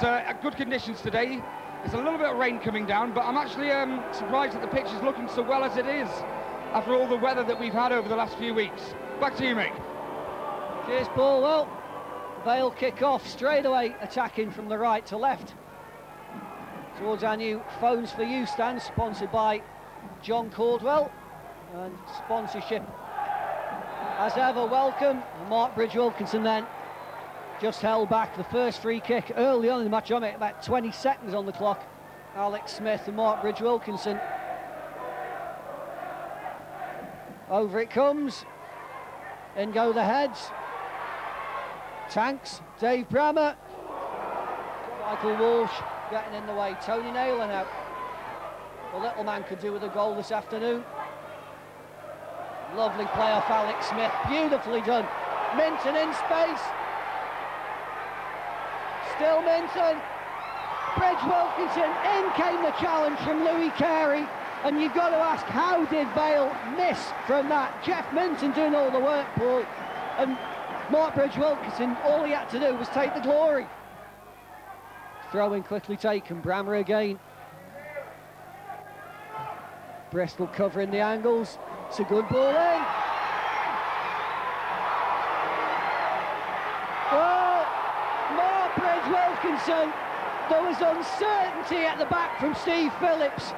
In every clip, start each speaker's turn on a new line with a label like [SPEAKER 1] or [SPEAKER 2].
[SPEAKER 1] It's good conditions today. There's a little bit of rain coming down, but I'm actually surprised that the pitch is looking so well as it is after all the weather that we've had over the last few weeks. Back to you, Mick.
[SPEAKER 2] Cheers, Paul. Well, Vale kick off straight away, attacking from the right to left towards our new Phones for You stand, sponsored by John Caldwell, and sponsorship as ever welcome. Mark Bridge-Wilkinson then just held back the first free kick early on in the match, on it about 20 seconds on the clock. Alex Smith and Mark Bridge-Wilkinson. Over it comes, in go the heads. Tanks, Dave Brammer, Michael Walsh getting in the way. Tony Naylor now. The little man could do with a goal this afternoon. Lovely play off Alex Smith, beautifully done. Minton in space. Still Minton. Bridge-Wilkinson, in came the challenge from Louis Carey. And you've got to ask, how did Vale miss from that? Jeff Minton doing all the work, Paul. And Mark Bridge-Wilkinson, all he had to do was take the glory. Throw-in quickly taken, Brammer again. Bristol covering the angles. It's a good ball in. Well, Mark Bridge-Wilkinson, there was uncertainty at the back from Steve Phillips.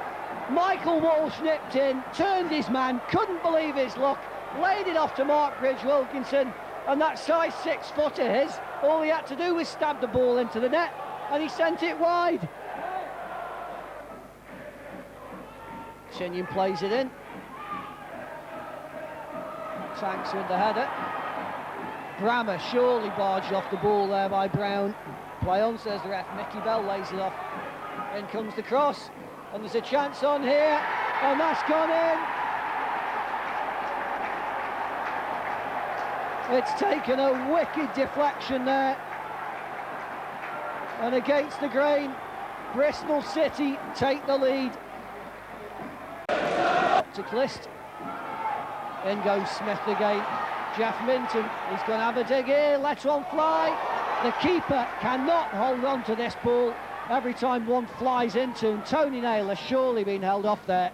[SPEAKER 2] Michael Walsh nipped in, turned his man, couldn't believe his luck, laid it off to Mark Bridge-Wilkinson, and that size 6 foot of his, all he had to do was stab the ball into the net, and he sent it wide. Tinian plays it in. Tanks with the header. Brammer surely barged off the ball there by Brown. Play on, says the ref. Mickey Bell lays it off. In comes the cross, and there's a chance on here, and that's gone in. It's taken a wicked deflection there, and against the grain, Bristol City take the lead. To list. In goes Smith again. Jeff Minton, he's going to have a dig here, lets one fly. The keeper cannot hold on to this ball every time one flies into him. Tony Naylor surely been held off there.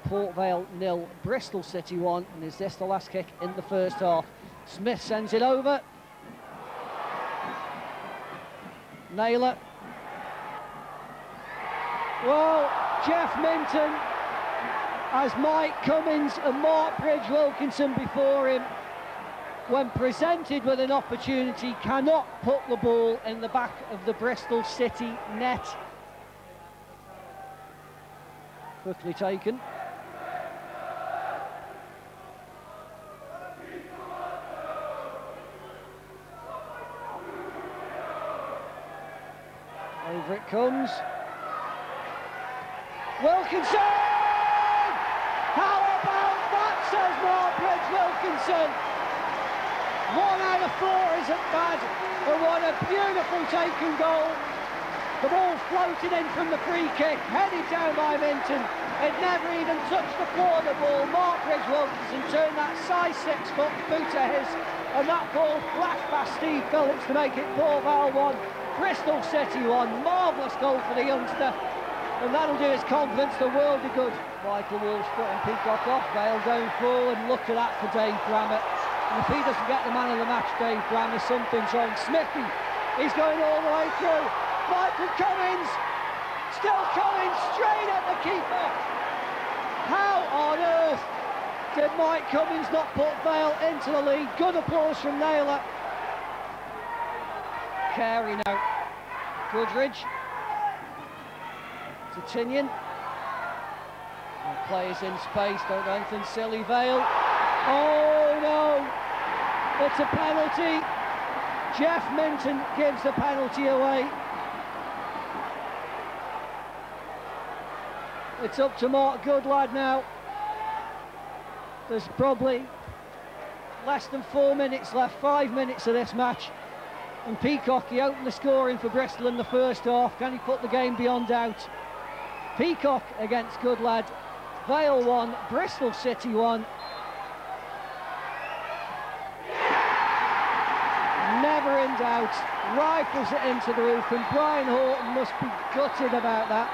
[SPEAKER 2] Port Vale 0, Bristol City 1, and is this the last kick in the first half? Smith sends it over. Naylor. Well, Jeff Minton, as Mike Cummins and Mark Bridge-Wilkinson before him, when presented with an opportunity, cannot put the ball in the back of the Bristol City net. Quickly taken. Over it comes. Wilkinson! How about that, says Mark Bridge-Wilkinson. 1 out of 4 isn't bad, but what a beautiful taken goal. The ball floated in from the free kick, headed down by Minton. It never even touched the floor of the ball. Mark Bridge-Wilkinson turned that size 6 foot boot of his, and that ball flashed past Steve Phillips to make it Port Vale 1, Bristol City 1. Marvellous goal for the youngster, and that'll do his confidence the world of good. Michael Walsh putting Peacock off, Vale going forward. Look at that for Dave Brammer. And if he doesn't get the man of the match, Dave Brammer, something's wrong. Smithy, he's going all the way through. Michael Cummins, still Cummins, straight at the keeper. How on earth did Mike Cummins not put Vale into the lead? Good applause from Naylor. Carey now. Goodridge. To Tinian. Players in space, don't do anything silly. Vale. Oh no! It's a penalty. Jeff Minton gives the penalty away. It's up to Mark Goodlad now. There's probably less than 4 minutes left, 5 minutes of this match. And Peacock, he opened the scoring for Bristol in the first half. Can he put the game beyond doubt? Peacock against Goodlad. Vale 1, Bristol City 1. Never in runs out, rifles it into the roof, and Brian Horton must be gutted about that.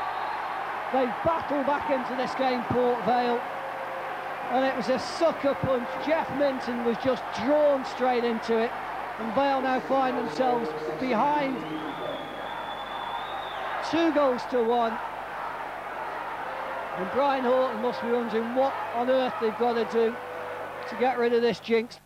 [SPEAKER 2] They've battled back into this game, Port Vale, and it was a sucker punch. Jeff Minton was just drawn straight into it, and Vale now find themselves behind 2-1. And Brian Horton must be wondering what on earth they've got to do to get rid of this jinx.